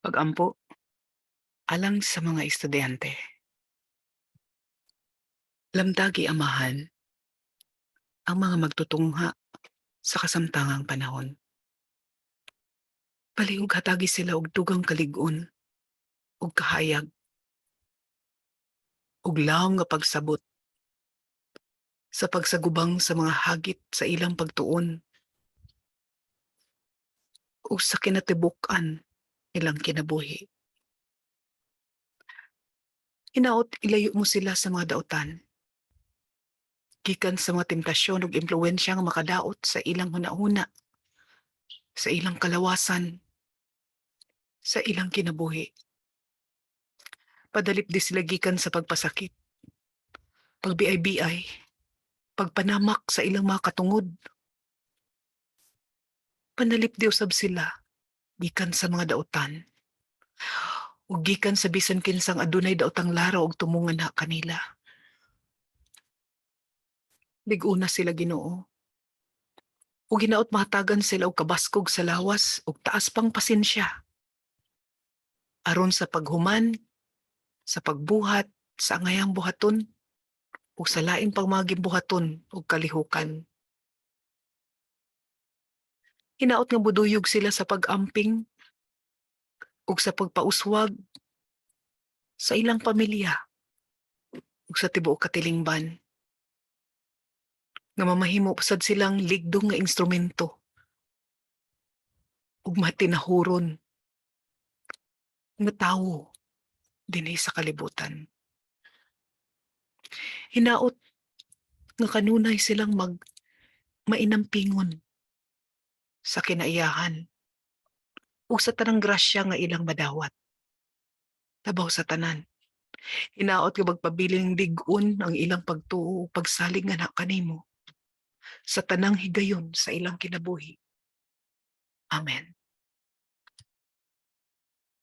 Pag-ampo alang sa mga estudyante. Lamdagi amahan ang mga magtutungha sa kasamtangang panahon. Palihog hatagi sila og dugang kalig-on ug kahayag ug lawom nga pagsabot sa pagsagubang sa mga hagit sa ilang pagtuon ug sa kinatibuk-an ilang kinabuhi. Hinaot ilayo mo sila sa mga daotan, gikan sa mga temptasyon ug impluwensiya nga makadaot sa ilang hunahuna, sa ilang kalawasan, sa ilang kinabuhi. Padalip di sila gikan sa pagpasakit, pagbiay-biay, pagpanamak sa ilang mga katungod. Panalip di usab sila gikan sa mga daotan ug gikan sa bisan kinsang adunay daotang laraw ug tumongan na kanila. Lig-una sila Ginoo ug hinaot mahatagan sila og kabaskog sa lawas ug taas pang pasensya aron sa paghuman, sa pagbuhat, sa angayang buhaton ug sa lain pang mga ginbuhaton ug kalihukan. Hinaot nga buduyog sila sa pag-amping ug sa pagpauswag sa ilang pamilya ug sa tibuok katilingban nga mamahimo sad silang ligdong nga instrumento ug matinahuron nga tawo dinhi sa kalibutan. Hinaot nga kanunay silang mainampingon sa kinaiyahan ug sa tanang grasya nga ilang madawat. Labaw sa tanan, hinaot nga magpabiling lig-on ang ilang pagtuo ug pagsalig nga na kanimo sa tanang higayon sa ilang kinabuhi. Amen.